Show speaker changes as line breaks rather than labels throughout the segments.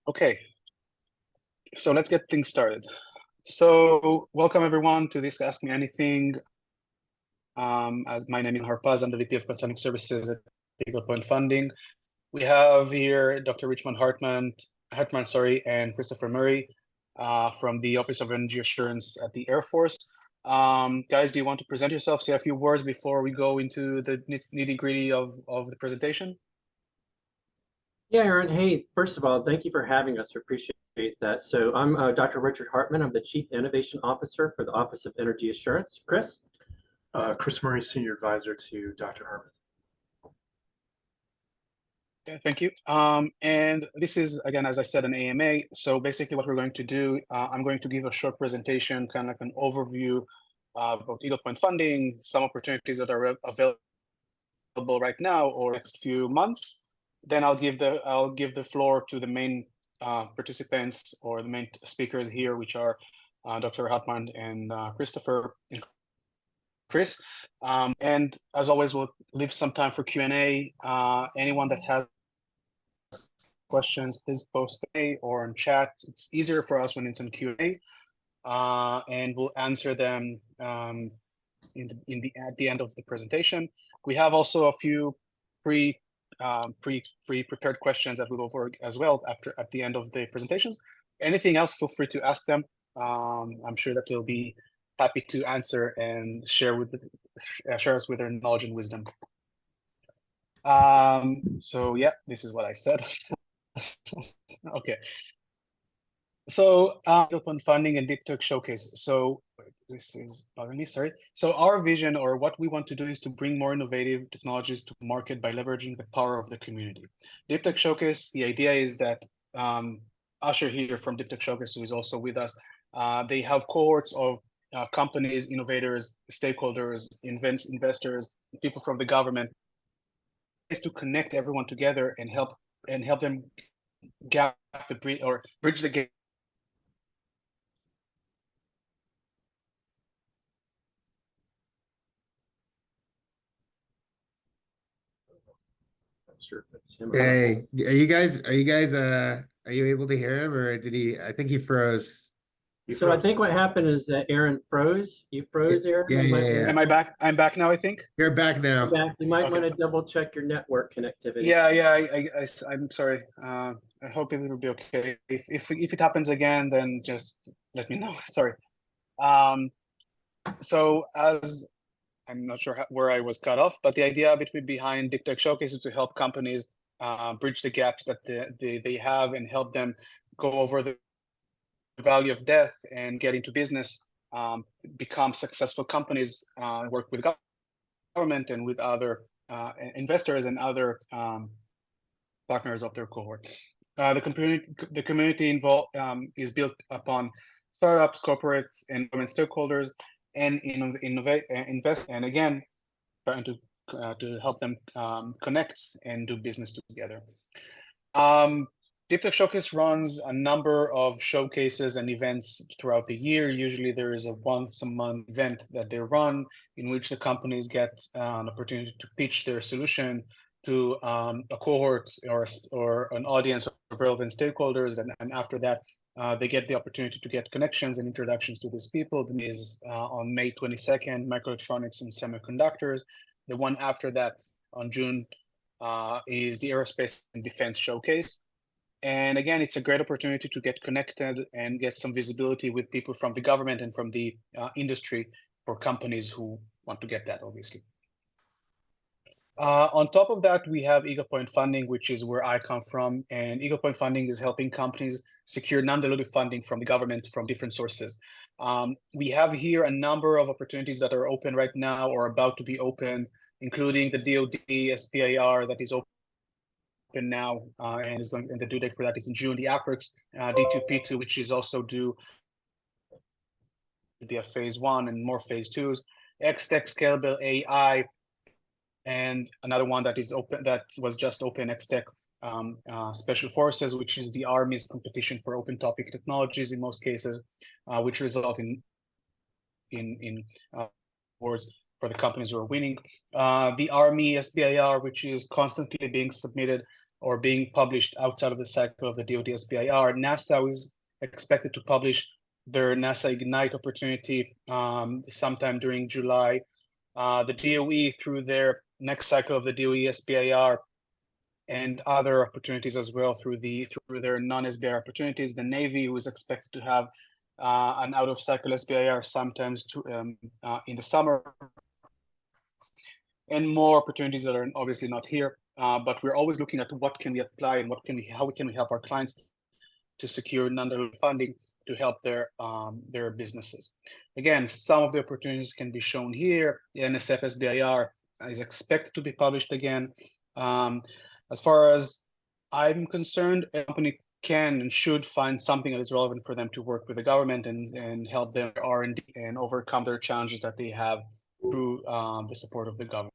Okay, so let's get things started. So welcome everyone to this Ask Me Anything. As my name is Harpaz, I'm the VP of Consulting Services at Eagle Point Funding. We have here Dr. Richmond Hartman, and Christopher Murray from the Office of Energy Assurance at the Air Force. Guys, do you want to present yourself, say a few words before we go into the nitty-gritty of the presentation?
Yeah, Aaron. Hey, first of all, thank you for having us. We appreciate that. So I'm Dr. Richard Hartman. I'm the Chief Innovation Officer for the Office of Energy Assurance. Chris?
Chris Murray, Senior Advisor to Dr. Hartman.
Okay, thank you. And this is, again, as I said, an AMA. So basically what we're going to do, I'm going to give a short presentation, kind of like an overview of Eagle Point Funding, some opportunities that are available right now or next few months. Then I'll give the floor to the main participants or the main speakers here, which are Dr. Hartman and Christopher and Chris. And as always, we'll leave some time for Q&A. Anyone that has questions, please post or in chat. It's easier for us when it's in Q&A, and we'll answer them at the end of the presentation. We have also a few pre-prepared questions that we'll go over as well at the end of the presentations. Anything else, feel free to ask them. I'm sure that they'll be happy to answer and share us with their knowledge and wisdom. So yeah, this is what I said. Okay. So Eagle Point Funding and Deep Tech Showcase. So this is bothering me, sorry. So our vision, or what we want to do, is to bring more innovative technologies to market by leveraging the power of the community. Deep Tech Showcase, the idea is that Asher here from Deep Tech Showcase, who is also with us, they have cohorts of companies, innovators, stakeholders, investors, people from the government, is to connect everyone together and help them bridge the gap.
Sure, that's him.
Hey, are you guys are you able to hear him, or did he? I think he froze.
So I think what happened is that Aaron froze. You froze, Aaron?
Yeah.
Am I back? I'm back now, I think.
You're back now.
Back. You might
Okay.
want to double check your network connectivity.
Yeah. I'm sorry. I hope it will be okay. If it happens again, then just let me know. Sorry. So as I'm not sure where I was cut off, but the idea behind Deep Tech Showcase is to help companies bridge the gaps that they have and help them go over the value of death and get into business, become successful companies, work with government and with other investors and other partners of their cohort. The community involved is built upon startups, corporates, and government stakeholders, and invest, and again, trying to help them connect and do business together. Deep Tech Showcase runs a number of showcases and events throughout the year. Usually there is a once-a-month event that they run in which the companies get an opportunity to pitch their solution to a cohort or an audience of relevant stakeholders. And after that, they get the opportunity to get connections and introductions to these people. That is on May 22nd, microelectronics and semiconductors. The one after that on June is the Aerospace and Defense Showcase. And again, it's a great opportunity to get connected and get some visibility with people from the government and from the industry for companies who want to get that, obviously. On top of that, we have Eagle Point Funding, which is where I come from. And Eagle Point Funding is helping companies secure non-dilutive funding from the government from different sources. We have here a number of opportunities that are open right now or about to be open, including the DoD SBIR that is open now and the due date for that is in June. The AFRICS D2P2, which is also due to be a phase 1 and more phase 2s, X-Tech Scalable AI, and another one that is open, that was just open, X-Tech Special Forces, which is the Army's competition for open topic technologies in most cases, which result in awards for the companies who are winning. The Army SBIR, which is constantly being submitted or being published outside of the cycle of the DoD SBIR. NASA is expected to publish their NASA Ignite opportunity sometime during July. The DOE, through their next cycle of the DOE SBIR, and other opportunities as well through their non-SBIR opportunities. The Navy, who is expected to have an out-of-cycle SBIR sometimes in the summer, and more opportunities that are obviously not here. But we're always looking at what can we apply and how can we help our clients to secure non-dilutive funding to help their businesses. Again, some of the opportunities can be shown here. The NSF SBIR is expected to be published again. As far as I'm concerned, a company can and should find something that is relevant for them to work with the government and help their R&D and overcome their challenges that they have through the support of the government.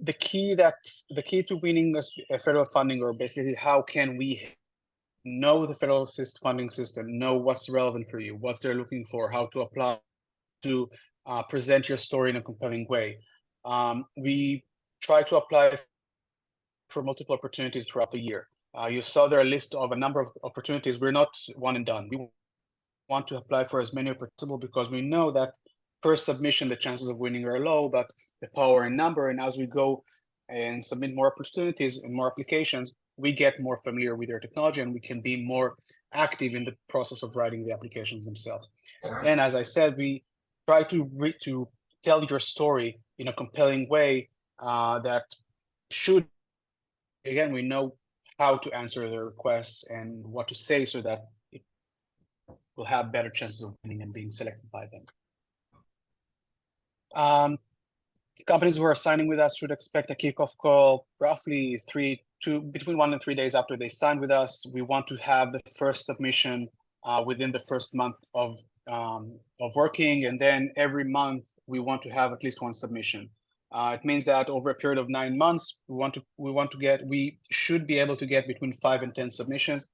The key to winning federal funding, or basically how can we know the federal funding system, know what's relevant for you, what they're looking for, how to apply, to present your story in a compelling way. We try to apply for multiple opportunities throughout the year. You saw there a list of a number of opportunities. We're not one and done. We want to apply for as many as possible because we know that first submission, the chances of winning are low, but the power in number, and as we go and submit more opportunities and more applications, we get more familiar with their technology and we can be more active in the process of writing the applications themselves. And as I said, we try to tell your story in a compelling way that should, again, we know how to answer their requests and what to say so that it will have better chances of winning and being selected by them. Companies who are signing with us should expect a kickoff call roughly between 1 and 3 days after they sign with us. We want to have the first submission within the first month of working, and then every month we want to have at least one submission. It means that over a period of 9 months, we should be able to get between 5 and 10 submissions.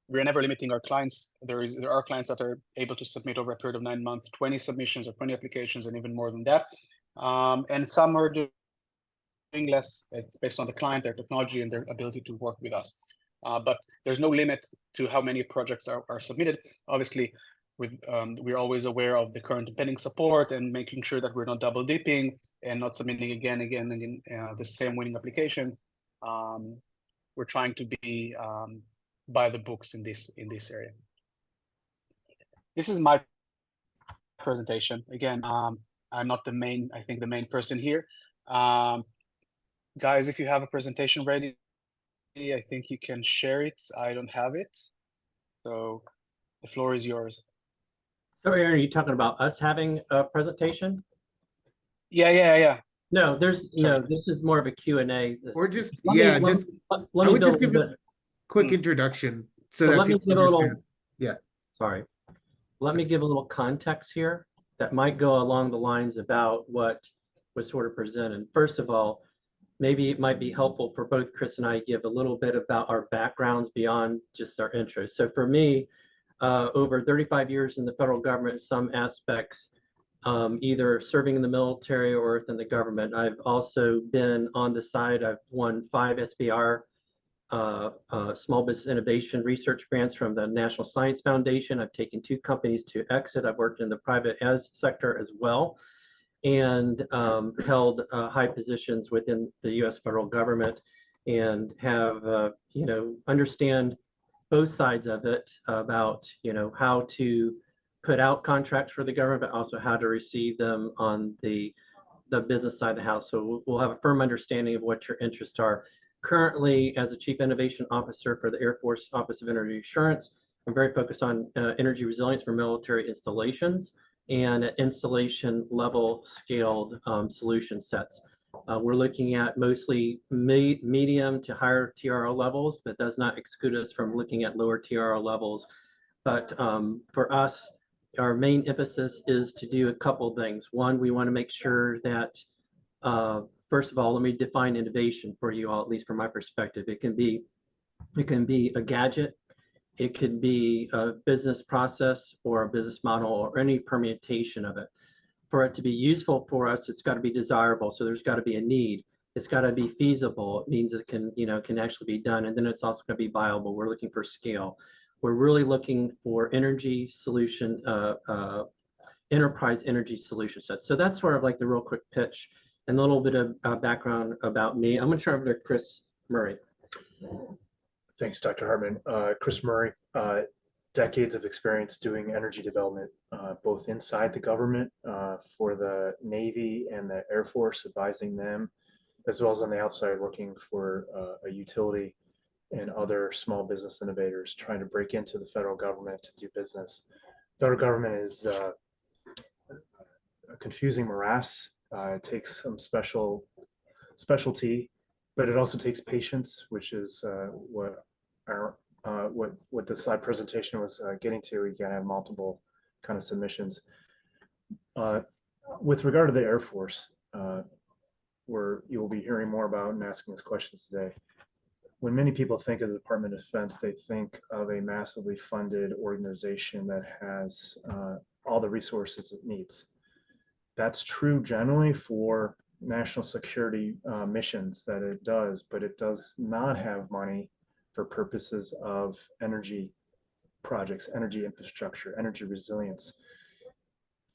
We're never limiting our clients. There are clients that are able to submit over a period of 9 months, 20 submissions or 20 applications, and even more than that. And some are doing less. It's based on the client, their technology, and their ability to work with us. But there's no limit to how many projects are submitted. Obviously, we're always aware of the current pending support and making sure that we're not double dipping and not submitting again in the same winning application. We're trying to be by the books in this area. This is my presentation. Again, I'm not the main person here. Guys, if you have a presentation ready, I think you can share it. I don't have it. So the floor is yours.
So Aaron, are you talking about us having a presentation?
Yeah.
No,
Sorry.
this is more of a Q&A.
Or just,
Let me-
yeah,
let
just,
me- let
I
me
would
build
just
a
give
little
a
bit.
quick introduction so
So
that
let me
people
give a little,
understand. Yeah.
sorry. Let me give a little context here that might go along the lines about what was sort of presented. First of all, maybe it might be helpful for both Chris and I to give a little bit about our backgrounds beyond just our interests. So for me, over 35 years in the federal government, in some aspects, either serving in the military or within the government. I've also been on the side. I've won 5 SBIR Small Business Innovation Research grants from the National Science Foundation. I've taken 2 companies to exit. I've worked in the private sector as well, and held high positions within the U.S. federal government, and have understand both sides of it about how to put out contracts for the government, but also how to receive them on the business side of the house. So we'll have a firm understanding of what your interests are. Currently, as a Chief Innovation Officer for the Air Force Office of Energy Assurance, I'm very focused on energy resilience for military installations and installation level scaled solution sets. We're looking at mostly medium to higher TRL levels, but does not exclude us from looking at lower TRL levels. But for us, our main emphasis is to do a couple things. One, we want to make sure that, first of all, let me define innovation for you all, at least from my perspective. It can be a gadget, it could be a business process or a business model or any permutation of it. For it to be useful for us, it's got to be desirable. So there's got to be a need. It's got to be feasible. It means it can, can actually be done. And then it's also going to be viable. We're looking for scale. We're really looking for energy solution, enterprise energy solution sets. So that's sort of like the real quick pitch and a little bit of background about me. I'm going to turn over to Chris Murray.
Thanks, Dr. Hartman. Chris Murray, decades of experience doing energy development, both inside the government for the Navy and the Air Force, advising them, as well as on the outside working for a utility and other small business innovators trying to break into the federal government to do business. Federal government is a confusing morass. It takes some specialty, but it also takes patience, which is what the slide presentation was getting to. You gotta have multiple kind of submissions. With regard to the Air Force, where you will be hearing more about and asking us questions today. When many people think of the Department of Defense, they think of a massively funded organization that has all the resources it needs. That's true generally for national security missions that it does, but it does not have money for purposes of energy projects, energy infrastructure, energy resilience.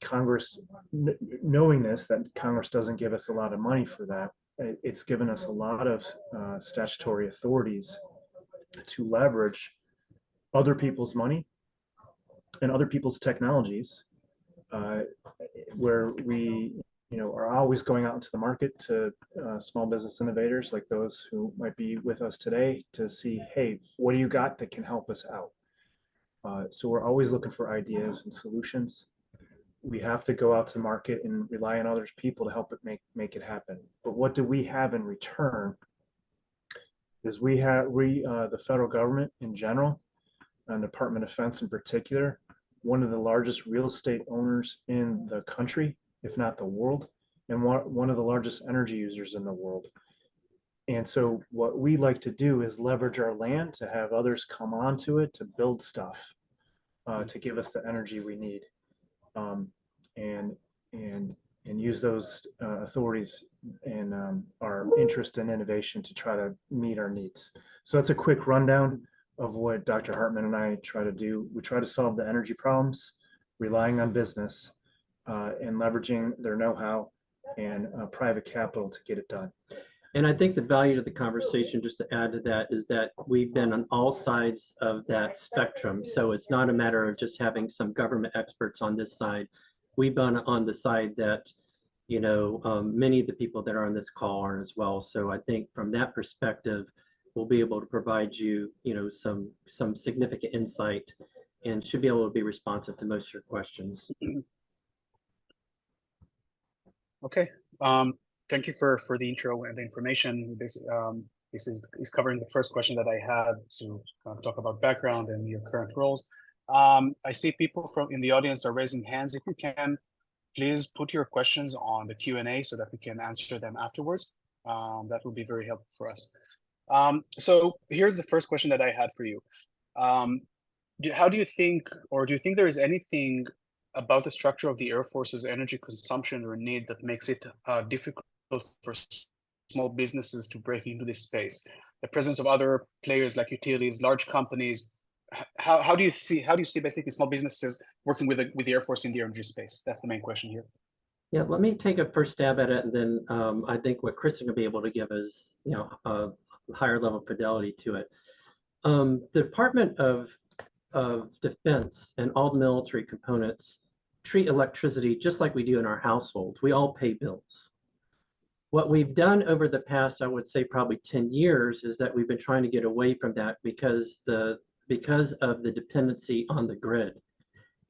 Congress, knowing this, that Congress doesn't give us a lot of money for that, it's given us a lot of statutory authorities to leverage other people's money and other people's technologies, where we are always going out into the market to small business innovators like those who might be with us today to see, hey, what do you got that can help us out? So we're always looking for ideas and solutions. We have to go out to market and rely on other people to help it make it happen. But what do we have in return is the federal government in general, and Department of Defense in particular, one of the largest real estate owners in the country, if not the world, and one of the largest energy users in the world. And so what we like to do is leverage our land to have others come onto it to build stuff, to give us the energy we need. And use those authorities and our interest in innovation to try to meet our needs. So that's a quick rundown of what Dr. Hartman and I try to do. We try to solve the energy problems, relying on business and leveraging their know-how and private capital to get it done.
And I think the value of the conversation, just to add to that, is that we've been on all sides of that spectrum. So it's not a matter of just having some government experts on this side. We've been on the side that, many of the people that are on this call are as well. So I think from that perspective, we'll be able to provide you, some significant insight and should be able to be responsive to most of your questions.
Okay. Thank you for the intro and the information. This is covering the first question that I had to talk about background and your current roles. I see people in the audience are raising hands. If you can, please put your questions on the Q&A so that we can answer them afterwards. That would be very helpful for us. So here's the first question that I had for you. How do you think, or do you think there is anything about the structure of the Air Force's energy consumption or need that makes it difficult for small businesses to break into this space? The presence of other players like utilities, large companies. How do you see basically small businesses working with the Air Force in the energy space? That's the main question here.
Yeah, let me take a first stab at it, and then I think what Chris is going to be able to give is, a higher level of fidelity to it. The Department of Defense and all the military components treat electricity just like we do in our households. We all pay bills. What we've done over the past, I would say probably 10 years, is that we've been trying to get away from that because of the dependency on the grid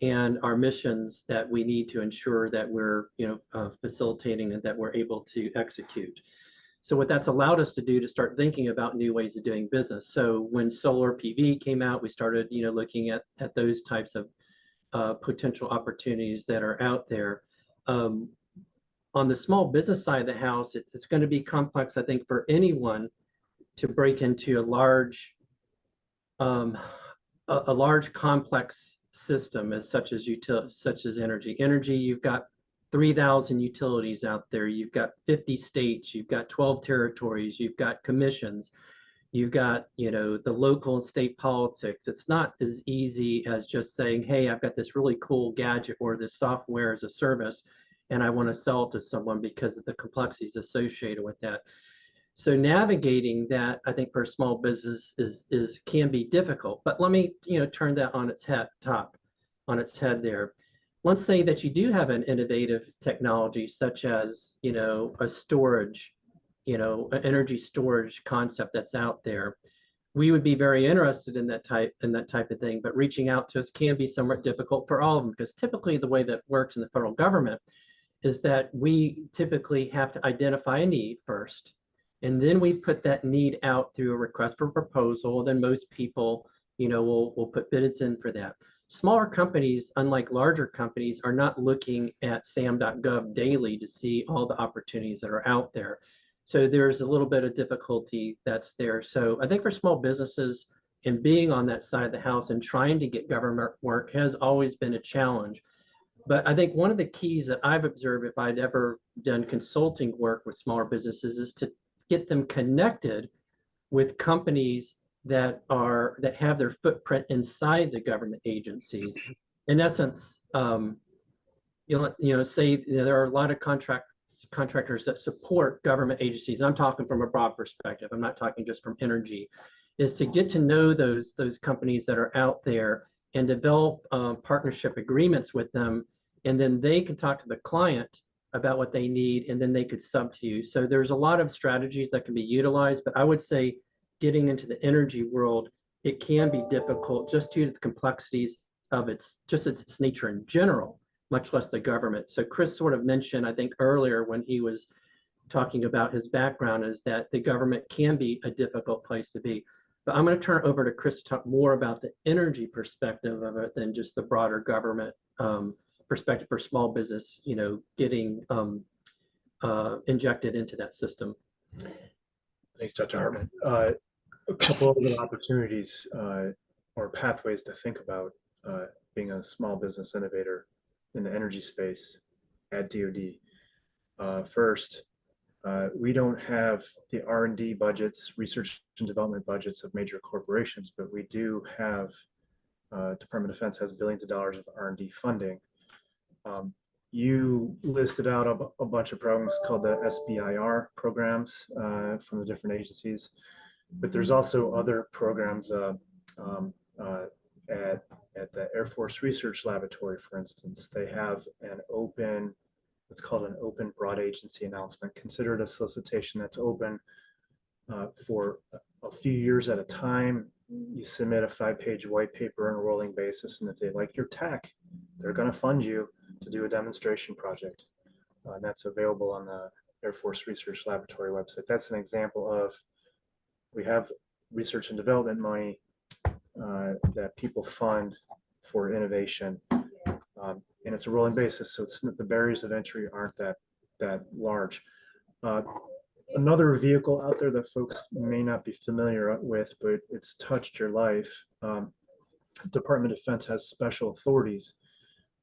and our missions that we need to ensure that we're facilitating and that we're able to execute. So what that's allowed us to do to start thinking about new ways of doing business. So when solar PV came out, we started looking at those types of potential opportunities that are out there. On the small business side of the house, it's going to be complex, I think, for anyone to break into a large complex system such as energy. Energy, you've got 3,000 utilities out there. You've got 50 states, you've got 12 territories, you've got commissions, you've got, the local and state politics. It's not as easy as just saying, hey, I've got this really cool gadget or this software as a service, and I want to sell it to someone because of the complexities associated with that. So navigating that, I think, for a small business can be difficult. But let me, turn that on its head there. Let's say that you do have an innovative technology such as, a storage, an energy storage concept that's out there. We would be very interested in that type of thing, but reaching out to us can be somewhat difficult for all of them, because typically the way that works in the federal government is that we typically have to identify a need first, and then we put that need out through a request for proposal. Then most people, will put bids in for that. Smaller companies, unlike larger companies, are not looking at sam.gov daily to see all the opportunities that are out there. So there's a little bit of difficulty that's there. So I think for small businesses, and being on that side of the house and trying to get government work has always been a challenge. But I think one of the keys that I've observed, if I'd ever done consulting work with smaller businesses, is to get them connected with companies that have their footprint inside the government agencies. In essence, say there are a lot of contractors that support government agencies. I'm talking from a broad perspective. I'm not talking just from energy. Is to get to know those companies that are out there and develop partnership agreements with them, and then they can talk to the client about what they need, and then they could sub to you. So there's a lot of strategies that can be utilized, but I would say getting into the energy world, it can be difficult just due to the complexities of its nature in general, much less the government. So Chris sort of mentioned, I think earlier when he was talking about his background, is that the government can be a difficult place to be. But I'm going to turn it over to Chris to talk more about the energy perspective of it than just the broader government perspective for small business, getting injected into that system.
Thanks, Dr. Hartman. A couple of other opportunities or pathways to think about being a small business innovator in the energy space at DoD. First, we don't have the R&D budgets, research and development budgets of major corporations, but we do have, Department of Defense has billions of dollars of R&D funding. You listed out a bunch of programs called the SBIR programs from the different agencies, but there's also other programs at the Air Force Research Laboratory, for instance. They have an open, what's called an open broad agency announcement. Consider it a solicitation that's open for a few years at a time. You submit a 5-page white paper on a rolling basis, and if they like your tech, they're going to fund you to do a demonstration project. And that's available on the Air Force Research Laboratory website. That's an example of, we have research and development money that people fund for innovation. And it's a rolling basis, so the barriers of entry aren't that large. Another vehicle out there that folks may not be familiar with, but it's touched your life. Department of Defense has special authorities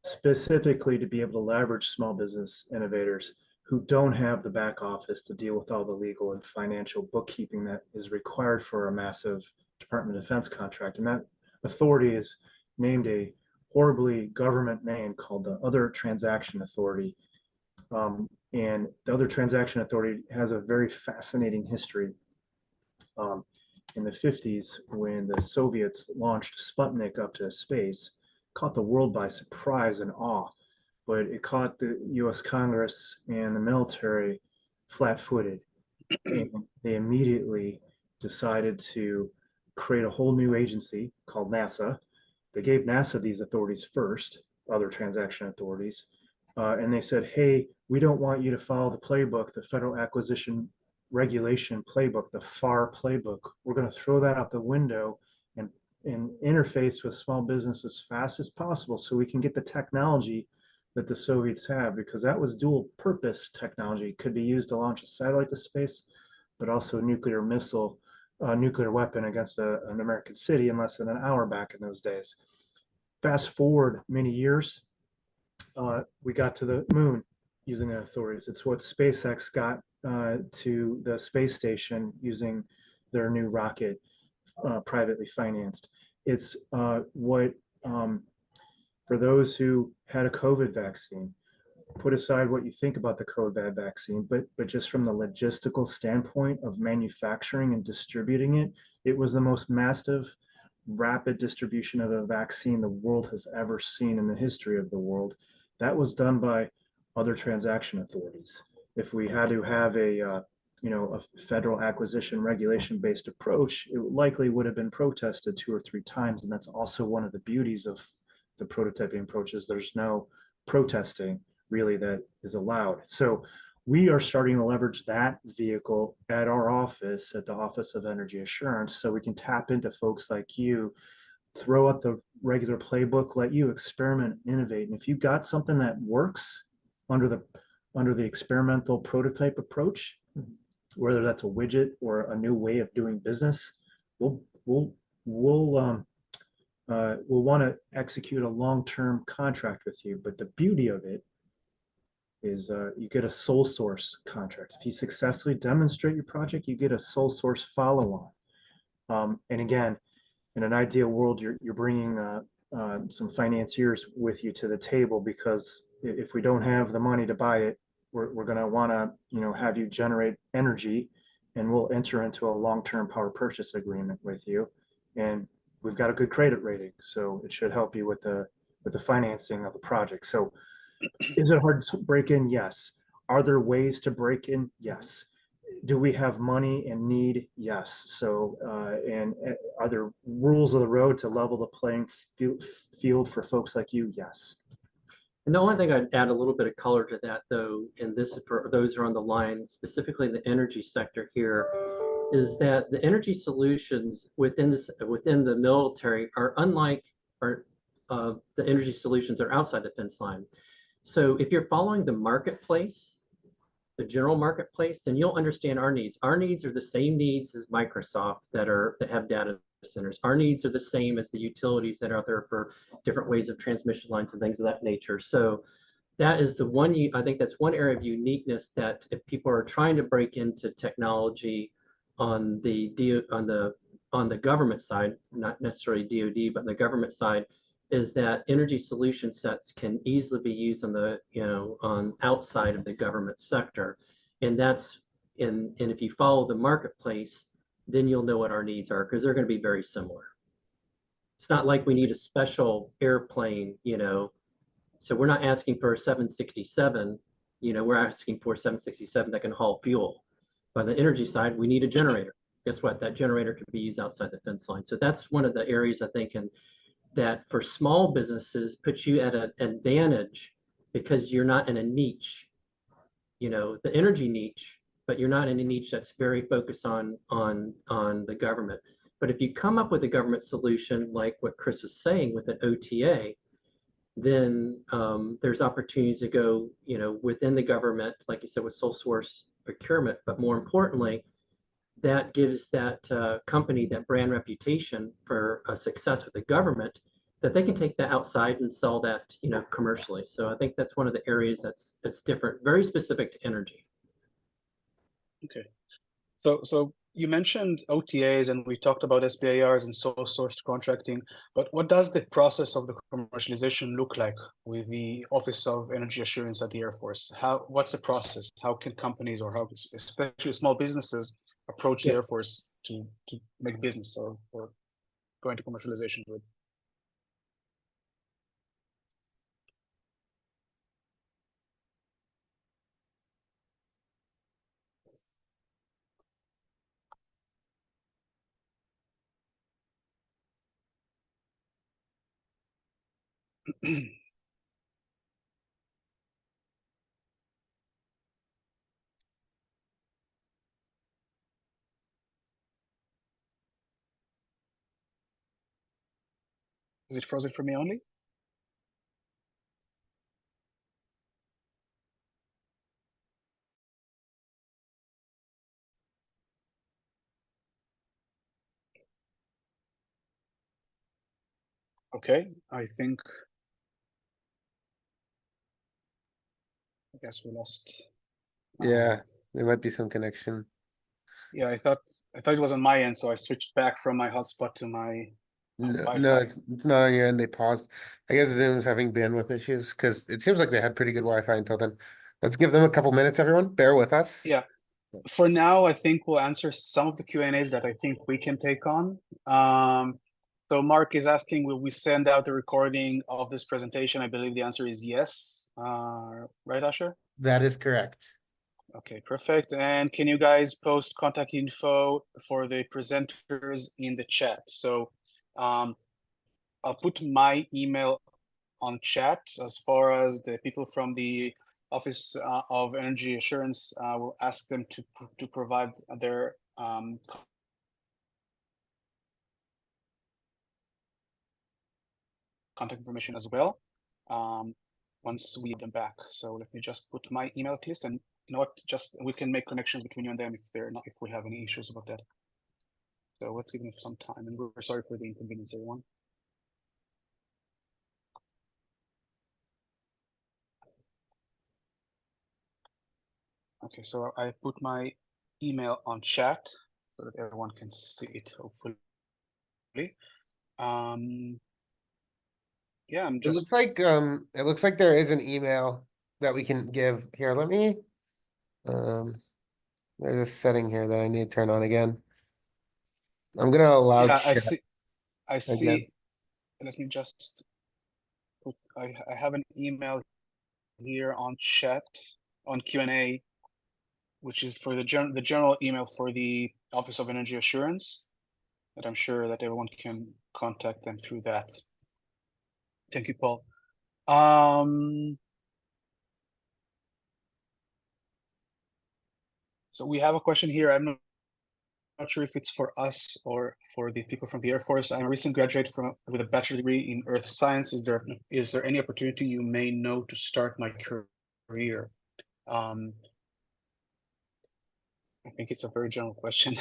specifically to be able to leverage small business innovators who don't have the back office to deal with all the legal and financial bookkeeping that is required for a massive Department of Defense contract. And that authority is named a horribly government name called the Other Transaction Authority. And the Other Transaction Authority has a very fascinating history. In the 50s, when the Soviets launched Sputnik up to space, caught the world by surprise and awe, but it caught the US Congress and the military flat-footed. They immediately decided to create a whole new agency called NASA. They gave NASA these authorities first, Other Transaction Authorities, and they said, hey, we don't want you to follow the playbook, the Federal Acquisition Regulation playbook, the FAR playbook. We're going to throw that out the window and interface with small business as fast as possible so we can get the technology that the Soviets have, because that was dual purpose technology. It could be used to launch a satellite to space, but also a nuclear missile, nuclear weapon against an American city in less than an hour back in those days. Fast forward many years, we got to the moon using the authorities. It's what SpaceX got to the space station using their new rocket, privately financed. It's what for those who had a COVID vaccine, put aside what you think about the COVID vaccine, but just from the logistical standpoint of manufacturing and distributing it, it was the most massive, rapid distribution of a vaccine the world has ever seen in the history of the world. That was done by other transaction authorities. If we had to have a a federal acquisition regulation based approach, it likely would have been protested 2 or 3 times. And that's also one of the beauties of the prototyping approaches. There's no protesting really that is allowed. So we are starting to leverage that vehicle at our office, at the Office of Energy Assurance, so we can tap into folks like you, throw out the regular playbook, let you experiment, innovate. And if you got something that works under the experimental prototype approach, whether that's a widget or a new way of doing business, we'll want to execute a long-term contract with you. But the beauty of it is you get a sole source contract. If you successfully demonstrate your project, you get a sole source follow-on. And again, in an ideal world, you're bringing some financiers with you to the table, because if we don't have the money to buy it, we're going to want to have you generate energy, and we'll enter into a long-term power purchase agreement with you. And we've got a good credit rating, so it should help you with the financing of the project. So is it hard to break in? Yes. Are there ways to break in? Yes. Do we have money and need? Yes. So, and are there rules of the road to level the playing field for folks like you? Yes.
And the only thing I'd add a little bit of color to that, though, and this is for those who are on the line, specifically in the energy sector here, is that the energy solutions within the military are unlike the energy solutions that are outside the fence line. So if you're following the marketplace, the general marketplace, then you'll understand our needs. Our needs are the same needs as Microsoft that have data centers. Our needs are the same as the utilities that are out there for different ways of transmission lines and things of that nature. So that is the one, I think that's one area of uniqueness, that if people are trying to break into technology on the government side, not necessarily DoD, but on the government side, is that energy solution sets can easily be used on outside of the government sector. And if you follow the marketplace, then you'll know what our needs are, because they're going to be very similar. It's not like we need a special airplane, so we're not asking for a 767, we're asking for a 767 that can haul fuel. By the energy side, we need a generator. Guess what? That generator can be used outside the fence line. So that's one of the areas I think that for small businesses puts you at an advantage, because you're not in a niche, the energy niche, but you're not in a niche that's very focused on the government. But if you come up with a government solution like what Chris was saying with an OTA, then there's opportunities to go, within the government, like you said, with sole source procurement. But more importantly, that gives that company that brand reputation for a success with the government, that they can take that outside and sell that, commercially. So I think that's one of the areas that's different, very specific to energy.
Okay. So you mentioned OTAs, and we talked about SBIRs and sole source contracting, but what does the process of the commercialization look like with the Office of Energy Assurance at the Air Force? What's the process? How can companies, or how especially small businesses, approach the Air Force to make business or go into commercialization with? Is it frozen for me only? Okay, I think guess we lost.
Yeah, there might be some connection.
Yeah, I thought it was on my end, so I switched back from my hotspot to my
No,
Wi-Fi.
it's not on your end. They paused. I guess Zoom's having bandwidth issues because it seems like they had pretty good Wi-Fi until then. Let's give them a couple minutes, everyone. Bear with us.
Yeah. For now, I think we'll answer some of the Q&As that I think we can take on. So Mark is asking, will we send out the recording of this presentation? I believe the answer is yes. Right, Asher?
That is correct.
Okay, perfect. And can you guys post contact info for the presenters in the chat? So I'll put my email on chat. As far as the people from the Office of Energy Assurance, will ask them to provide their contact information as well once we get them back. So let me just put my email list, and you know what, just we can make connections between you and them if we have any issues about that. So let's give them some time, and we're sorry for the inconvenience, everyone. Okay, so I put my email on chat so that everyone can see it, hopefully. Yeah, I'm
It
just
looks like there is an email that we can give here. Let me there's a setting here that I need to turn on again. I'm gonna allow
yeah,
chat
I
again.
see. Let me just put, I have an email here on chat on Q&A, which is for the general email for the Office of Energy Assurance, that I'm sure that everyone can contact them through that. Thank you, Paul. So we have a question here. I'm not sure if it's for us or for the people from the Air Force. I'm a recent graduate with a bachelor degree in earth science. Is there any opportunity you may know to start my career? I think it's a very general question.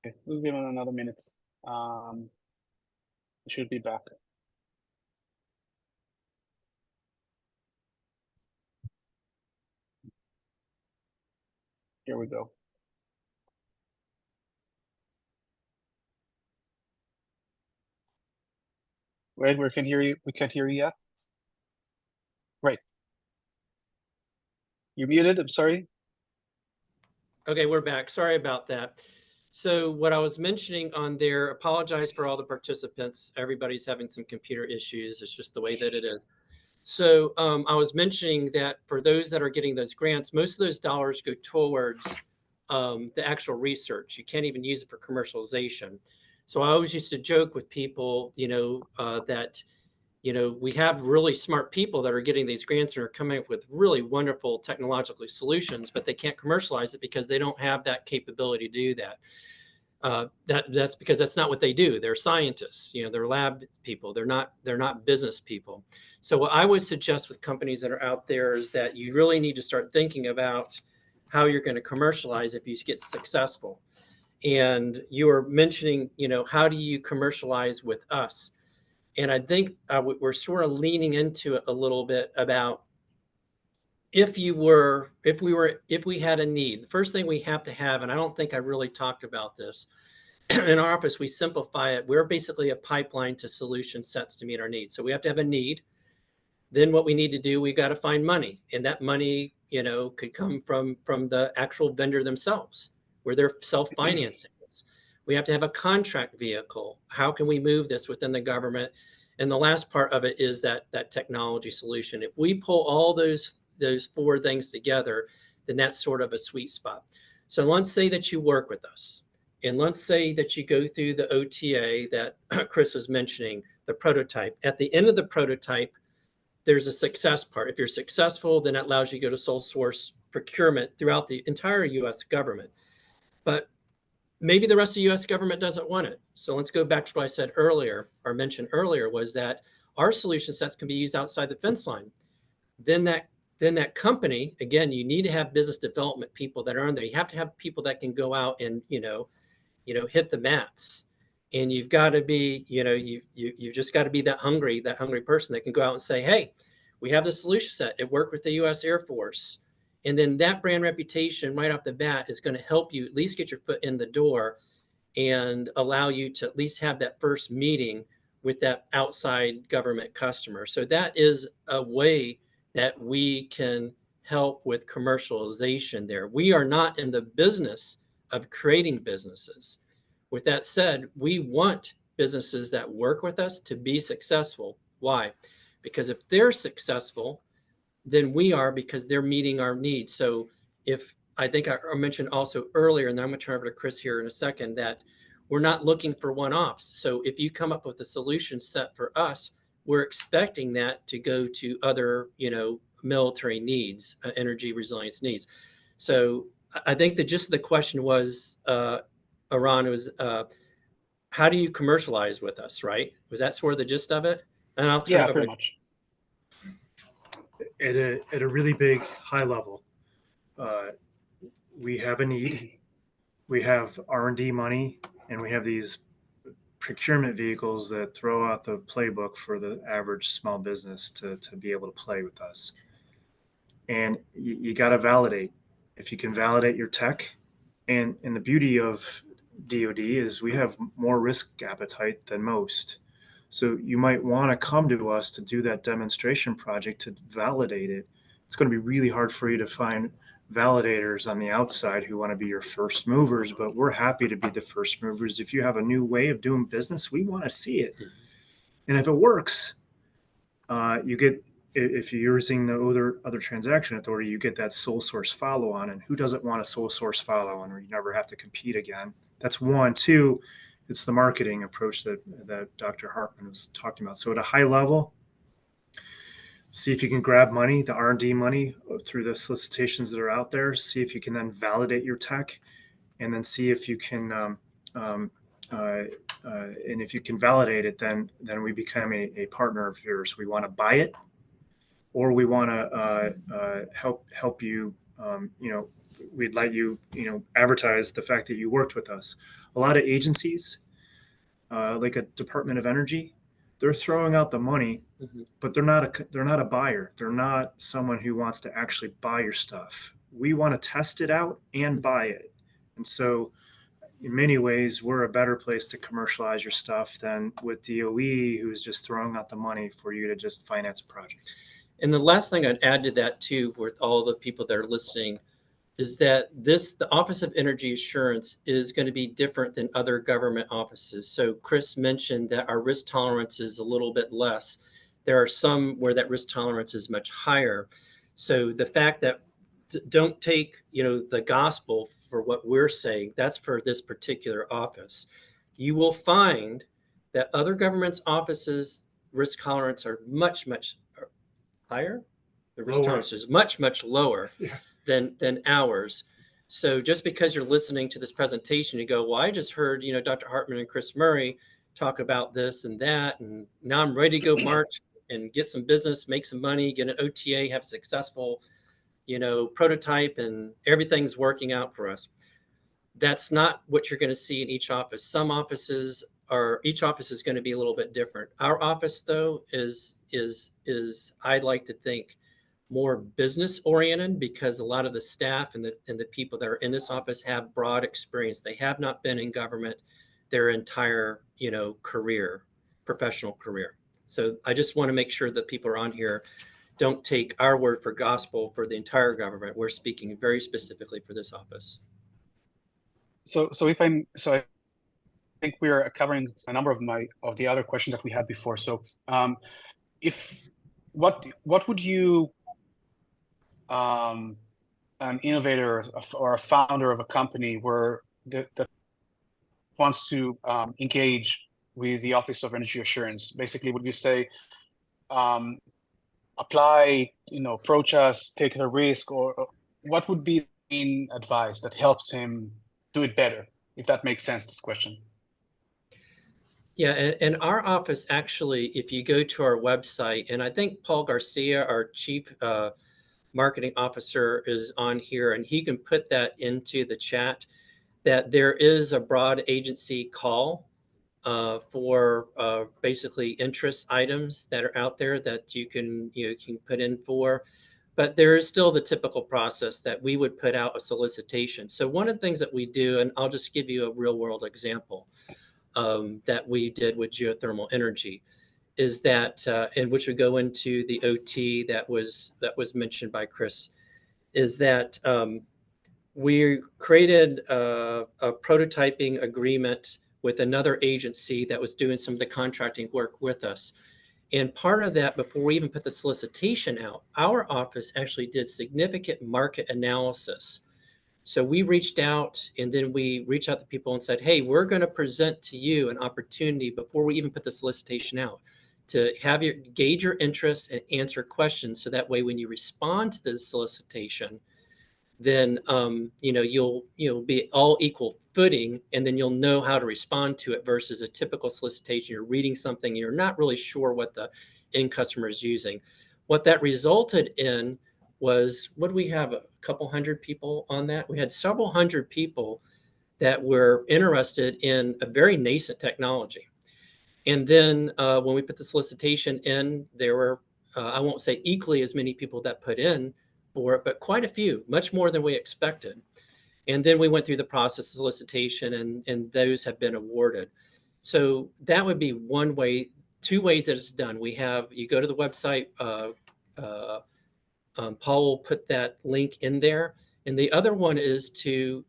Okay, we'll give him another minute. He should be back. Here we go. Wait, we can hear you. We can't hear you yet. Right. You're muted. I'm sorry.
Okay, we're back. Sorry about that. So what I was mentioning on there, apologize for all the participants. Everybody's having some computer issues. It's just the way that it is. So I was mentioning that for those that are getting those grants, most of those dollars go towards the actual research. You can't even use it for commercialization. So I always used to joke with people, that we have really smart people that are getting these grants and are coming up with really wonderful technological solutions, but they can't commercialize it because they don't have that capability to do that. That's because that's not what they do. They're scientists, they're lab people. They're not business people. So what I would suggest with companies that are out there is that you really need to start thinking about how you're going to commercialize if you get successful. And you were mentioning, how do you commercialize with us? And I think we're sort of leaning into it a little bit about if we had a need. The first thing we have to have, and I don't think I really talked about this, in our office, we simplify it. We're basically a pipeline to solution sets to meet our needs. So we have to have a need. Then what we need to do, we got to find money. And that money, could come from the actual vendor themselves, where they're self-financing this. We have to have a contract vehicle. How can we move this within the government? And the last part of it is that technology solution. If we pull all those four things together, then that's sort of a sweet spot. So let's say that you work with us. And let's say that you go through the OTA that Chris was mentioning, the prototype. At the end of the prototype, there's a success part. If you're successful, then it allows you to go to sole source procurement throughout the entire US government. But maybe the rest of the US government doesn't want it. So let's go back to what I said earlier, or mentioned earlier, was that our solution sets can be used outside the fence line. Then that company, again, you need to have business development people that are in there. You have to have people that can go out and, hit the mats And you've got to be, you've just got to be that hungry person that can go out and say, hey, we have the solution set. It worked with the U.S. Air Force. And then that brand reputation right off the bat is going to help you at least get your foot in the door and allow you to at least have that first meeting with that outside government customer. So that is a way that we can help with commercialization there. We are not in the business of creating businesses. With that said, we want businesses that work with us to be successful. Why? Because if they're successful, then we are, because they're meeting our needs. So if I think I mentioned also earlier, and then I'm going to turn over to Chris here in a second, that we're not looking for one-offs. So if you come up with a solution set for us, we're expecting that to go to other, military needs, energy resilience needs. So I think the gist of the question was, Iran, was how do you commercialize with us, right? Was that sort of the gist of it? And I'll turn
Yeah,
it over
pretty
to
much.
At a really big high level, we have a need. We have R&D money, and we have these procurement vehicles that throw out the playbook for the average small business to be able to play with us. And you got to validate. If you can validate your tech, and the beauty of DoD is we have more risk appetite than most. So you might want to come to us to do that demonstration project to validate it. It's going to be really hard for you to find validators on the outside who want to be your first movers, but we're happy to be the first movers. If you have a new way of doing business, we want to see it. And if it works, you get, if you're using the other transaction authority, you get that sole source follow on. And who doesn't want a sole source follow on where you never have to compete again? That's one. Two, it's the marketing approach that Dr. Hartman was talking about. So at a high level, see if you can grab money, the R&D money through the solicitations that are out there. See if you can then validate your tech, and then see if you can, and if you can validate it, then we become a partner of yours. We want to buy it, or we want to help you. We'd let you advertise the fact that you worked with us. A lot of agencies, like a Department of Energy, they're throwing out the money, but they're not a buyer. They're not someone who wants to actually buy your stuff. We want to test it out and buy it. And so in many ways, we're a better place to commercialize your stuff than with DOE, who's just throwing out the money for you to just finance a project.
And the last thing I'd add to that too, with all the people that are listening, is that the Office of Energy Assurance is going to be different than other government offices. So Chris mentioned that our risk tolerance is a little bit less. There are some where that risk tolerance is much higher. So the fact that don't take, the gospel for what we're saying, that's for this particular office. You will find that other governments' offices risk tolerance are much, much higher. The risk tolerance is much, much lower.
Yeah.
Than ours. So just because you're listening to this presentation, you go, well, I just heard, Dr. Hartman and Chris Murray talk about this and that, and now I'm ready to go march and get some business, make some money, get an OTA, have a successful, prototype, and everything's working out for us. That's not what you're going to see in each office. Each office is going to be a little bit different. Our office, though, is I'd like to think more business oriented, because a lot of the staff and the people that are in this office have broad experience. They have not been in government their entire, professional career. So I just want to make sure that people are on here don't take our word for gospel for the entire government. We're speaking very specifically for this office.
So I think we are covering a number of the other questions that we had before. So what would you, an innovator or a founder of a company that wants to engage with the Office of Energy Assurance, basically, would you say apply, approach us, take the risk, or what would be the advice that helps him do it better, if that makes sense, this question?
Yeah, and our office, actually, if you go to our website, and I think Paul Garcia, our chief marketing officer, is on here, and he can put that into the chat, that there is a broad agency call for basically interest items that are out there that you can put in for. But there is still the typical process that we would put out a solicitation. So one of the things that we do, and I'll just give you a real world example that we did with geothermal energy, is that, and which would go into the OT that was mentioned by Chris, is that we created a prototyping agreement with another agency that was doing some of the contracting work with us. And part of that, before we even put the solicitation out, our office actually did significant market analysis. So we reached out, and then we reached out to people and said, hey, we're going to present to you an opportunity before we even put the solicitation out to have you gauge your interest and answer questions. So that way, when you respond to the solicitation, then you'll be all equal footing, and then you'll know how to respond to it versus a typical solicitation. You're reading something and you're not really sure what the end customer is using. What that resulted in was, what do we have, a couple hundred people on that? We had several hundred people that were interested in a very nascent technology. And then when we put the solicitation in, there were, I won't say equally as many people that put in for it, but quite a few, much more than we expected. And then we went through the process of solicitation, and those have been awarded. So that would be one way. Two ways that it's done. We have, you go to the website, Paul will put that link in there. And the other one is to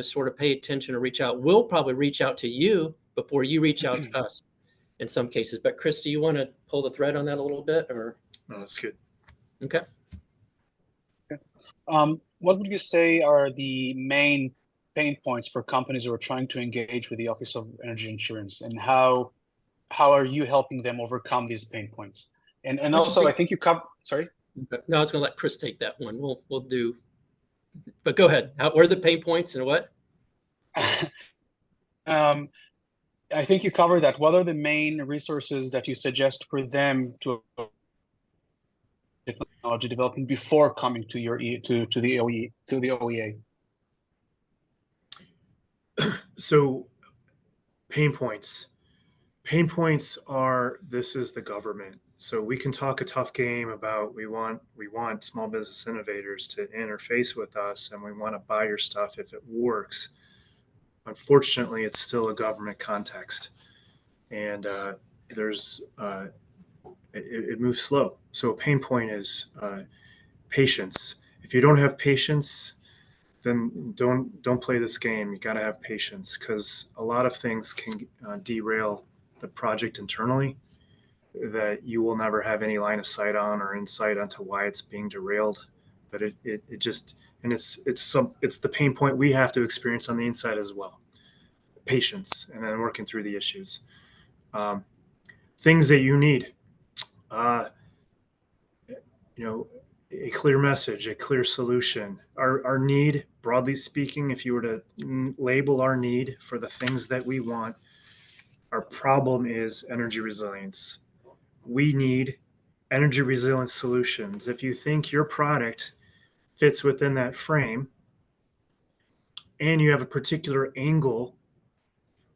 sort of pay attention or reach out. We'll probably reach out to you before you reach out to us in some cases. But Chris, do you want to pull the thread on that a little bit, or?
No, that's good.
Okay.
What would you say are the main pain points for companies who are trying to engage with the Office of Energy Insurance, and how are you helping them overcome these pain points? And also, I think you covered. Sorry.
No, I was going to let Chris take that one. We'll do. But go ahead. What are the pain points and what?
I think you covered that. What are the main resources that you suggest for them to technology development before coming to your to the OEA?
So pain points. Pain points are, this is the government. So we can talk a tough game about we want small business innovators to interface with us, and we want to buy your stuff if it works. Unfortunately, it's still a government context, and it moves slow. So a pain point is patience. If you don't have patience, then don't play this game. You got to have patience, because a lot of things can derail the project internally that you will never have any line of sight on or insight onto why it's being derailed. But it just, and it's the pain point we have to experience on the inside as well. Patience, and then working through the issues. Things that you need, a clear message, a clear solution. Our need, broadly speaking, if you were to label our need for the things that we want, our problem is energy resilience. We need energy resilience solutions. If you think your product fits within that frame and you have a particular angle,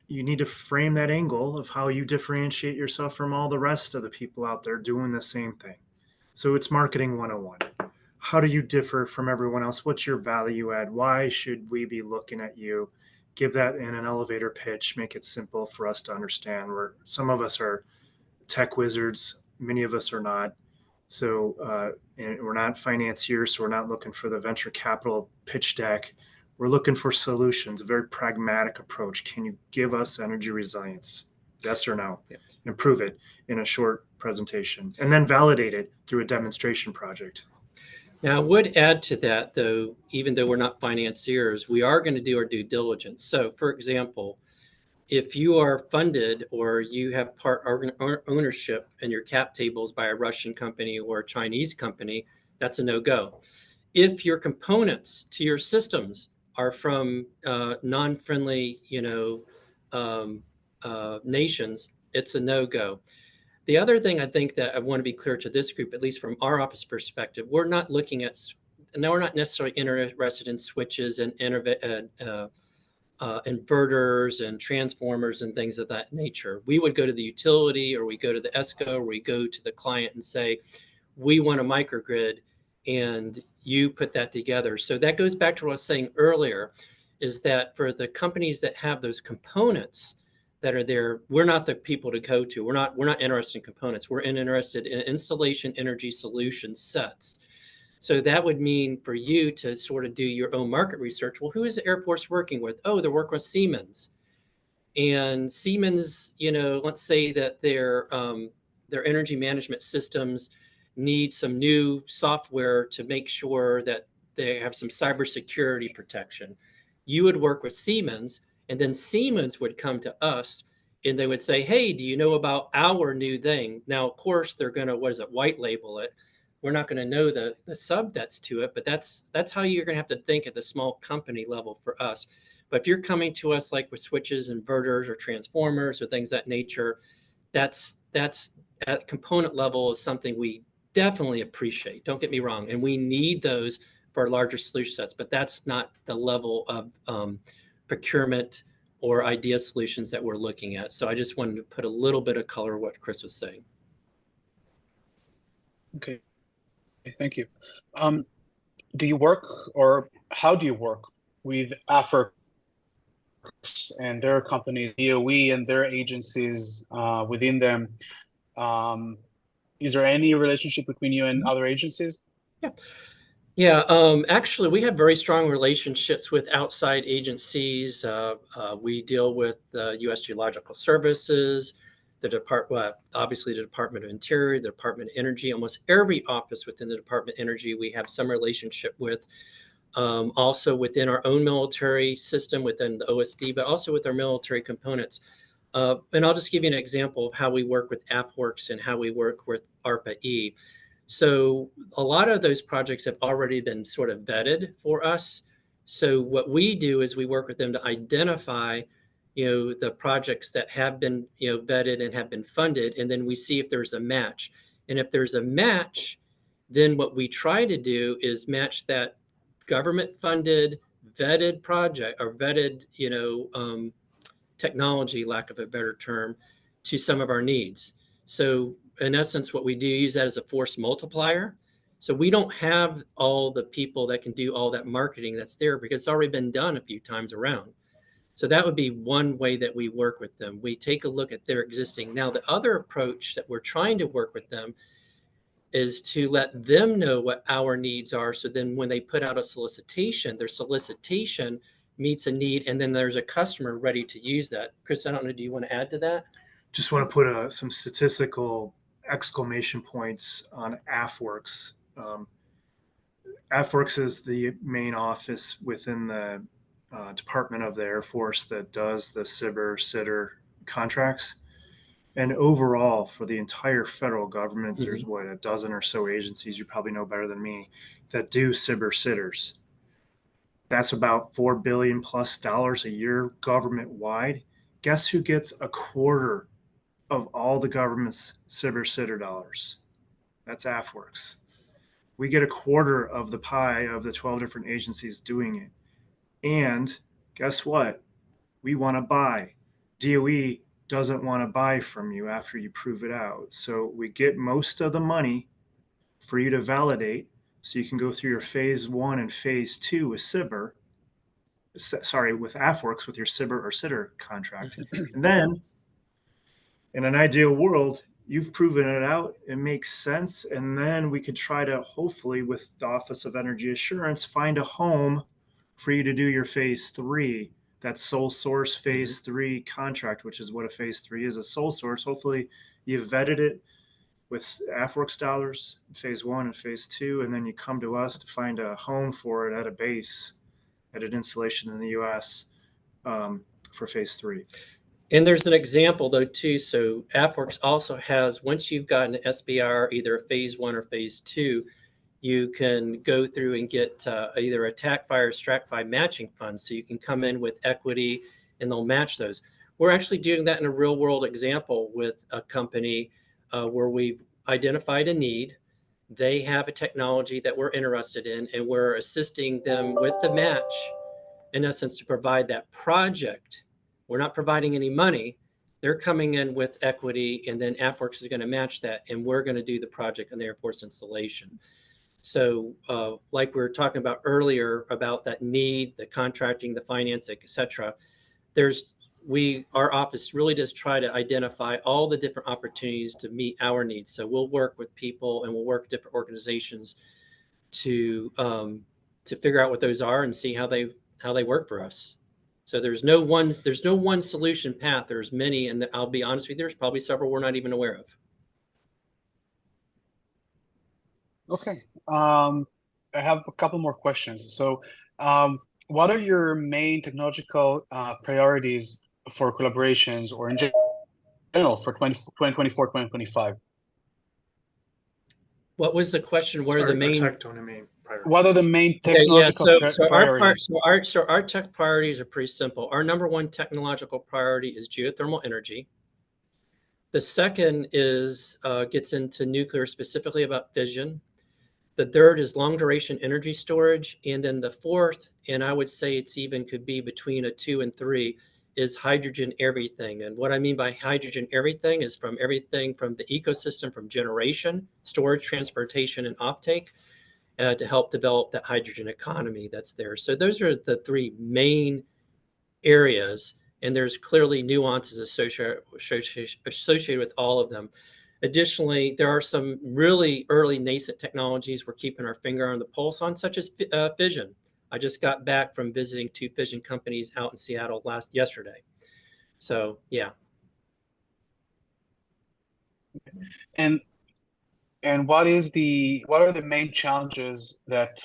you need to frame that angle of how you differentiate yourself from all the rest of the people out there doing the same thing. So it's marketing 101. How do you differ from everyone else? What's your value add? Why should we be looking at you? Give that in an elevator pitch, make it simple for us to understand. Some of us are tech wizards, many of us are not. So and we're not financiers, so we're not looking for the venture capital pitch deck. We're looking for solutions, a very pragmatic approach. Can you give us energy resilience? Yes or no?
Yeah.
And prove it in a short presentation, and then validate it through a demonstration project.
Now, I would add to that, though, even though we're not financiers, we are going to do our due diligence. So, for example, if you are funded or you have part ownership in your cap tables by a Russian company or a Chinese company, that's a no-go. If your components to your systems are from non-friendly, nations, it's a no-go. The other thing I think that I want to be clear to this group, at least from our office perspective, we're not looking at, we're not necessarily interested in switches and inverters and transformers and things of that nature. We would go to the utility, or we go to the ESCO, or we go to the client and say, we want a microgrid, and you put that together. So that goes back to what I was saying earlier, is that for the companies that have those components that are there, we're not the people to go to. We're not interested in components. We're interested in installation energy solution sets. So that would mean for you to sort of do your own market research. Well, who is the Air Force working with? Oh, they're working with Siemens. And Siemens, let's say that their energy management systems need some new software to make sure that they have some cybersecurity protection. You would work with Siemens, and then Siemens would come to us and they would say, hey, do you know about our new thing? Now, of course, they're going to, white label it. We're not going to know the sub that's to it, but that's how you're going to have to think at the small company level for us. But if you're coming to us like with switches, inverters, or transformers, or things of that nature, that's at component level is something we definitely appreciate. Don't get me wrong. And we need those for our larger solution sets, but that's not the level of procurement or idea solutions that we're looking at. So I just wanted to put a little bit of color what Chris was saying.
Okay, thank you. Do you work, or how do you work with AFWERX and their companies, DOE and their agencies within them? Is there any relationship between you and other agencies?
Yeah, actually, we have very strong relationships with outside agencies. We deal with the U.S. Geological Services, obviously the Department of Interior, the Department of Energy. Almost every office within the Department of Energy we have some relationship with. Also within our own military system, within the OSD, but also with our military components. And I'll just give you an example of how we work with AFWERX and how we work with ARPA-E. So a lot of those projects have already been sort of vetted for us. So what we do is we work with them to identify, the projects that have been, vetted and have been funded, and then we see if there's a match. And if there's a match, then what we try to do is match that government-funded, vetted project, or vetted, technology, lack of a better term, to some of our needs. So in essence, what we do use that as a force multiplier. So we don't have all the people that can do all that marketing that's there, because it's already been done a few times around. So that would be one way that we work with them. We take a look at their existing. Now, the other approach that we're trying to work with them is to let them know what our needs are. So then when they put out a solicitation, their solicitation meets a need, and then there's a customer ready to use that. Chris, I don't know, do you want to add to that?
Just want to put some statistical exclamation points on AFWERX. AFWERX is the main office within the Department of the Air Force that does the SBIR, SITR contracts. And overall, for the entire federal government, there's a dozen or so agencies, you probably know better than me, that do SBIR, SITRs. That's about $4 billion plus a year government wide. Guess who gets a quarter of all the government's SBIR, SITR dollars? That's AFWERX. We get a quarter of the pie of the 12 different agencies doing it. And guess what? We want to buy. DOE doesn't want to buy from you after you prove it out. So we get most of the money for you to validate, so you can go through your phase 1 and phase 2 with SBIR. With AFWERX, with your SBIR or SITR contract. And then in an ideal world, you've proven it out, it makes sense. And then we could try to, hopefully with the Office of Energy Assurance, find a home for you to do your phase 3, that sole source phase 3 contract, which is what a phase 3 is, a sole source. Hopefully you've vetted it with AFWERX dollars, phase 1 and phase 2, and then you come to us to find a home for it at a base, at an installation in the US for phase 3.
And there's an example though too. So AFWERX also has, once you've gotten an SBR, either a phase 1 or phase 2, you can go through and get either a TACFI or STRATFI matching fund. So you can come in with equity and they'll match those. We're actually doing that in a real world example with a company where we've identified a need. They have a technology that we're interested in, and we're assisting them with the match. in essence, to provide that project. We're not providing any money. They're coming in with equity, and then AppWorks is going to match that, and we're going to do the project and the Air Force installation. So like we were talking about earlier about that need, the contracting, the financing, et cetera, our office really does try to identify all the different opportunities to meet our needs. So we'll work with people and we'll work with different organizations to figure out what those are and see how they work for us. So there's no one solution path. There's many, and I'll be honest with you, there's probably several we're not even aware of.
Okay. I have a couple more questions. So, what are your main technological priorities for collaborations or in general for 2024, 2025?
What was the question? What are the main?
What are the main
Okay, yeah,
technological priorities?
Our tech priorities are pretty simple. Our number one technological priority is geothermal energy. The second is gets into nuclear, specifically about fission. The third is long duration energy storage. And then the fourth, and I would say it's even could be between a 2 and 3, is hydrogen everything. And what I mean by hydrogen everything is from everything from the ecosystem, from generation, storage, transportation, and offtake to help develop that hydrogen economy that's there. So those are the 3 main areas, and there's clearly nuances associated with all of them. Additionally, there are some really early nascent technologies we're keeping our finger on the pulse on, such as fission. I just got back from visiting 2 fission companies out in Seattle yesterday. So, yeah.
And what are the main challenges that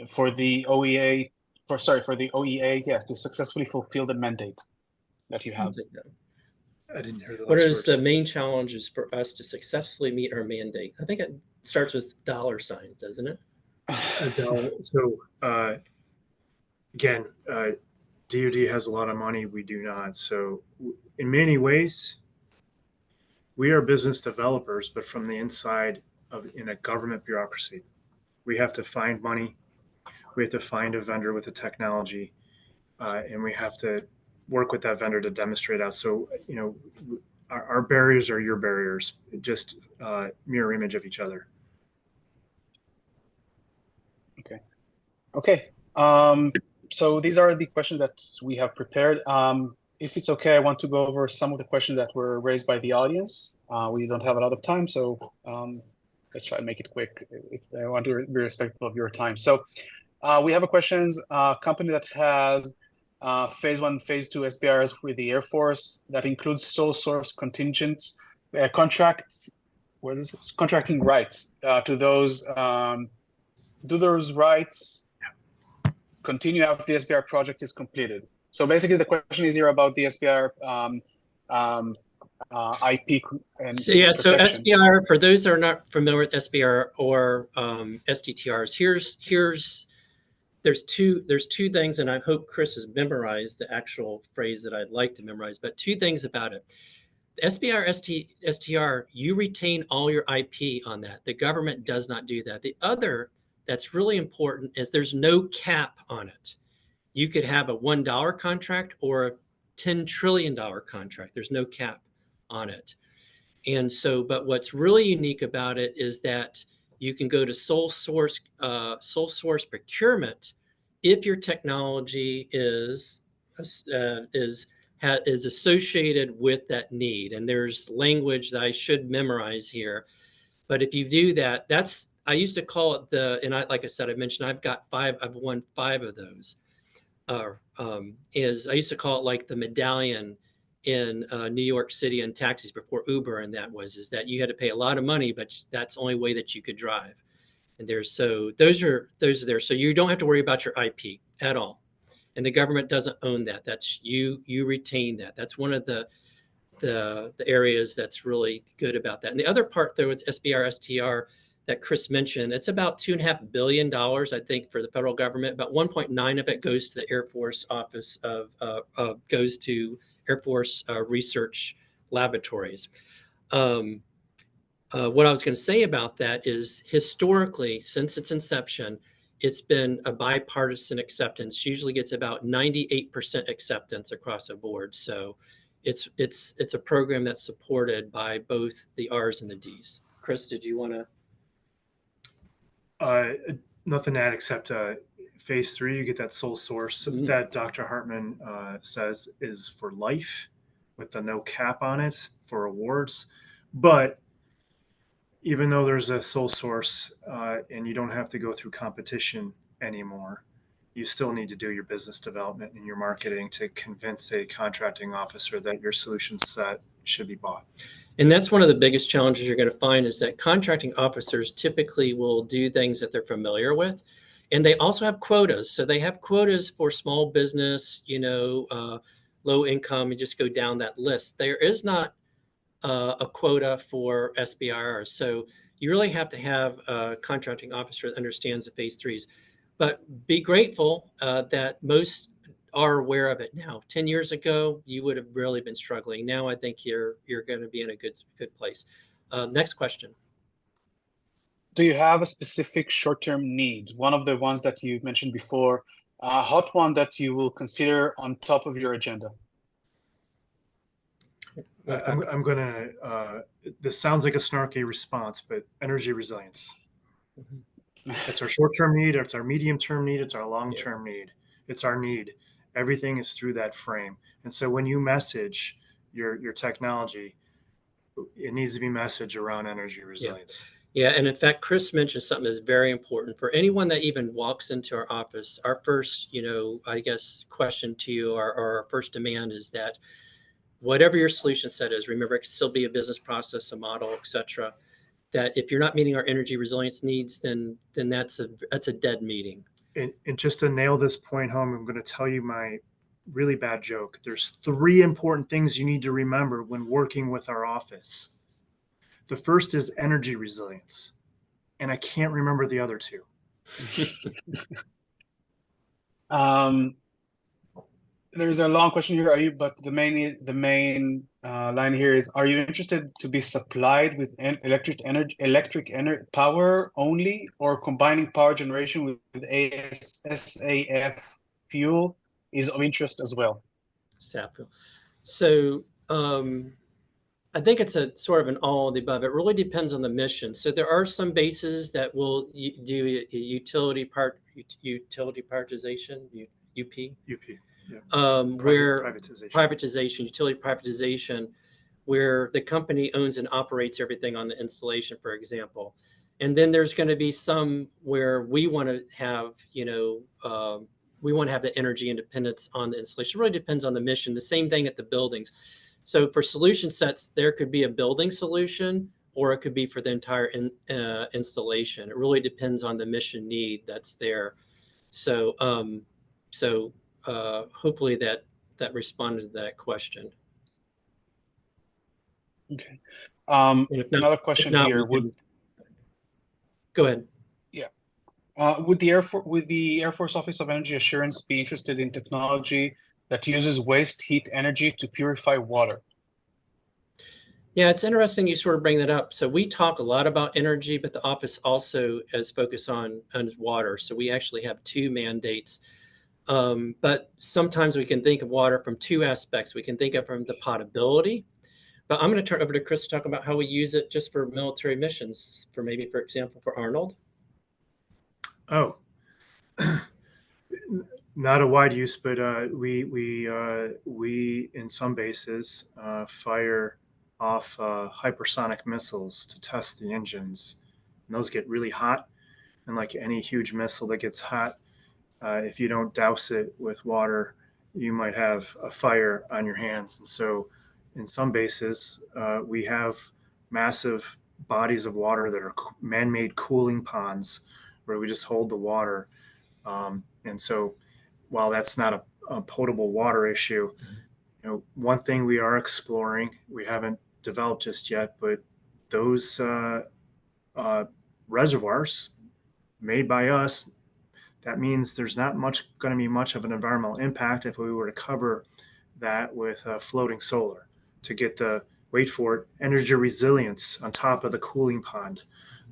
for the OEA to successfully fulfill the mandate that you have?
I didn't hear the last
What is
words.
the main challenges for us to successfully meet our mandate? I think it starts with $signs, doesn't it?
So again, DoD has a lot of money. We do not. So in many ways, we are business developers, but from the inside in a government bureaucracy. We have to find money. We have to find a vendor with the technology, and we have to work with that vendor to demonstrate out. So, our barriers are your barriers, just mirror image of each other.
Okay. So these are the questions that we have prepared. If it's okay, I want to go over some of the questions that were raised by the audience. We don't have a lot of time, so let's try to make it quick if I want to be respectful of your time. So we have a questions, company that has phase 1, phase 2 SBIRs with the Air Force that includes sole source contingents, contracts, what is this? Contracting rights to those. Do those rights continue after the SBIR project is completed? So basically the question is here about the SBIR IP and
so yeah, so
protection.
SBIR, for those that are not familiar with SBIR or STTRs, there's two things, and I hope Chris has memorized the actual phrase that I'd like to memorize, but 2 things about it. The SBIR STR, you retain all your IP on that. The government does not do that. The other that's really important is there's no cap on it. You could have a $1 contract or a $10 trillion contract. There's no cap on it. And so, but what's really unique about it is that you can go to sole source procurement if your technology is associated with that need. And there's language that I should memorize here. But if you do that, I used to call it like I said, I mentioned I've won 5 of those. I used to call it like the medallion in New York City and taxis before Uber, and is that you had to pay a lot of money, but that's the only way that you could drive. And those are there. So you don't have to worry about your IP at all. And the government doesn't own that. That's you retain that. That's one of the areas that's really good about that. And the other part though with SBIR STR that Chris mentioned, it's about $2.5 billion, I think, for the federal government. About 1.9 of it goes to the Air Force Office goes to Air Force research laboratories. What I was going to say about that is historically, since its inception, it's been a bipartisan acceptance. Usually gets about 98% acceptance across the board. So it's a program that's supported by both the R's and the D's. Chris, did you want to?
Nothing to add except phase 3, you get that sole source that Dr. Hartman says is for life with the no cap on it for awards. But even though there's a sole source and you don't have to go through competition anymore, you still need to do your business development and your marketing to convince a contracting officer that your solution set should be bought.
And that's one of the biggest challenges you're going to find is that contracting officers typically will do things that they're familiar with. And they also have quotas. So they have quotas for small business, low income, and just go down that list. There is not a quota for SBIR. So you really have to have a contracting officer that understands the phase 3s. But be grateful that most are aware of it now. 10 years ago, you would have really been struggling. Now I think you're going to be in a good place. Next question.
Do you have a specific short-term need? One of the ones that you mentioned before, a hot one that you will consider on top of your agenda?
I'm going to, this sounds like a snarky response, but energy resilience. It's our short-term need, it's our medium-term need, it's our long-term need. It's our need. Everything is through that frame. And so when you message your technology, it needs to be messaged around energy resilience.
Yeah, and in fact, Chris mentioned something that's very important for anyone that even walks into our office. Our first, I guess, question to you or our first demand is that whatever your solution set is, remember, it can still be a business process, a model, et cetera, that if you're not meeting our energy resilience needs, then that's a dead meeting.
And just to nail this point home, I'm going to tell you my really bad joke. There's 3 important things you need to remember when working with our office. The first is energy resilience, and I can't remember the other 2.
There's a long question here. But the main line here is: are you interested to be supplied with electric power only, or combining power generation with SAF fuel is of interest as well?
SAF fuel. So I think it's a sort of an all of the above. It really depends on the mission. So there are some bases that will do a utility prioritization, UP.
Yeah.
Where
privatization,
utility privatization, where the company owns and operates everything on the installation, for example. And then there's going to be some where we want to have, the energy independence on the installation. It really depends on the mission. The same thing at the buildings. So for solution sets, there could be a building solution, or it could be for the entire installation. It really depends on the mission need that's there. So, hopefully that responded to that question.
Okay. Another question here.
Go ahead.
Yeah. Would the Air Force Office of Energy Assurance be interested in technology that uses waste heat energy to purify water?
Yeah, it's interesting you sort of bring that up. So we talk a lot about energy, but the office also is focused on water. So we actually have 2 mandates. But sometimes we can think of water from 2 aspects. We can think of from the potability, but I'm going to turn over to Chris to talk about how we use it just for military missions, for example, for Arnold.
Oh, not a wide use, but we in some bases fire off hypersonic missiles to test the engines, and those get really hot. And like any huge missile that gets hot, if you don't douse it with water, you might have a fire on your hands. And so in some bases, we have massive bodies of water that are man-made cooling ponds where we just hold the water. And so while that's not a potable water issue, one thing we are exploring, we haven't developed just yet, but those reservoirs made by us, that means there's not going to be much of an environmental impact if we were to cover that with floating solar to get the, wait for it, energy resilience on top of the cooling pond.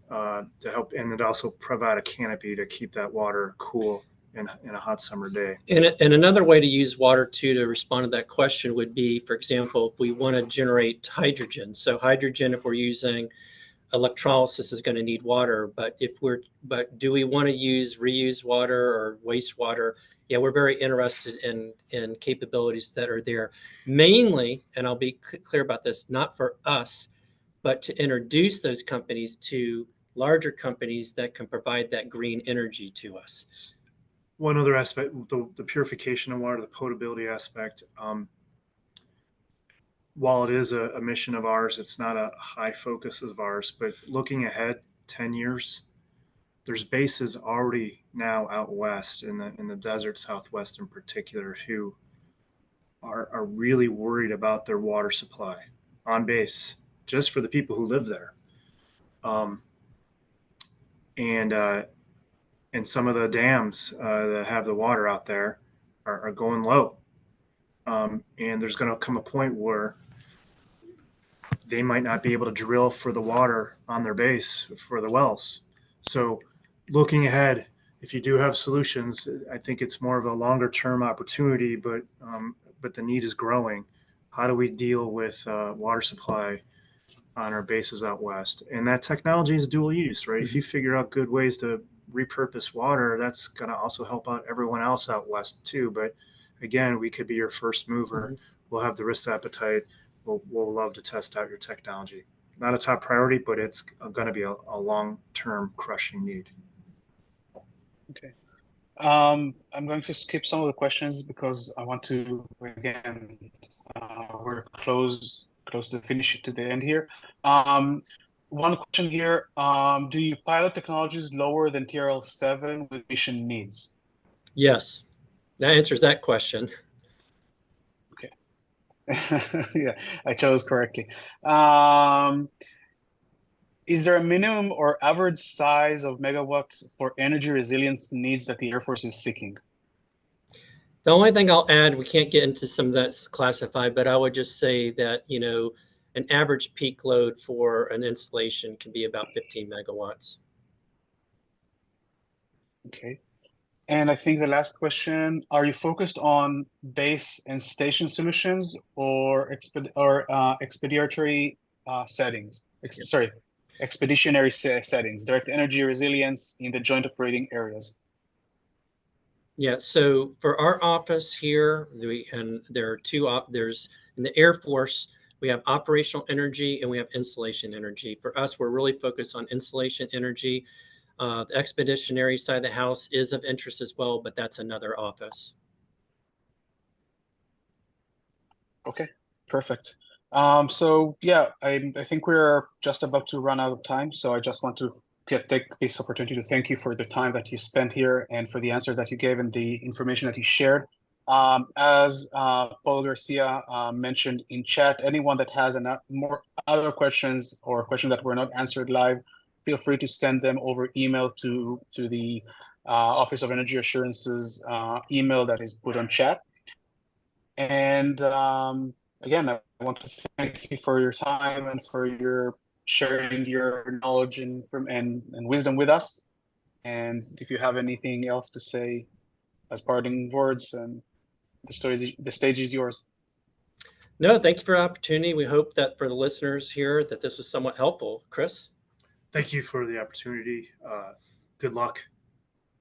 to help, and it also provide a canopy to keep that water cool in a hot summer day.
And another way to use water too to respond to that question would be, for example, if we want to generate hydrogen. So hydrogen, if we're using electrolysis, is going to need water. But do we want to use reused water or wastewater? Yeah, we're very interested in capabilities that are there, mainly, and I'll be clear about this, not for us, but to introduce those companies to larger companies that can provide that green energy to us.
One other aspect, the purification of water, the potability aspect. While it is a mission of ours, it's not a high focus of ours. But looking ahead 10 years, there's bases already now out west in the desert Southwest in particular who are really worried about their water supply on base, just for the people who live there. And some of the dams that have the water out there are going low. And there's going to come a point where they might not be able to drill for the water on their base for the wells. So looking ahead, if you do have solutions, I think it's more of a longer term opportunity, but the need is growing. How do we deal with water supply on our bases out west? And that technology is dual use, right? Mm-hmm. If you figure out good ways to repurpose water, that's going to also help out everyone else out west too. But again, we could be your first mover. Mm-hmm. We'll have the risk appetite. We'll love to test out your technology. Not a top priority, but it's going to be a long-term crushing need.
Okay. I'm going to skip some of the questions because I want to, again, we're close to finish to the end here. One question here, do you pilot technologies lower than TRL7 with mission needs?
Yes, that answers that question.
Okay. Yeah, I chose correctly. Is there a minimum or average size of megawatts for energy resilience needs that the Air Force is seeking?
The only thing I'll add, we can't get into some of that's classified, but I would just say that, you know, an average peak load for an installation can be about 15 megawatts.
Okay. And I think the last question, are you focused on base and station solutions or expeditionary settings? Expeditionary settings, direct energy resilience in the joint operating areas?
Yeah, so for our office here, there are there's in the Air Force, we have operational energy and we have installation energy. For us, we're really focused on installation energy. The expeditionary side of the house is of interest as well, but that's another office.
Okay, perfect. So yeah, I think we're just about to run out of time. So I just want to take this opportunity to thank you for the time that you spent here and for the answers that you gave and the information that you shared. As Paul Garcia mentioned in chat, anyone that has more other questions or questions that were not answered live, feel free to send them over email to the Office of Energy Assurance's email that is put on chat. And again, I want to thank you for your time and for your sharing your knowledge and wisdom with us. And if you have anything else to say as parting words, and the stage is yours.
No, thank you for the opportunity. We hope that for the listeners here that this was somewhat helpful. Chris?
Thank you for the opportunity. Good luck.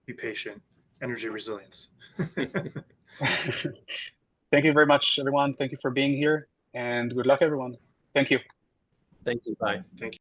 Be patient. Energy resilience.
Thank you very much, everyone. Thank you for being here, and good luck, everyone. Thank you.
Thank you. Bye.
Thank you.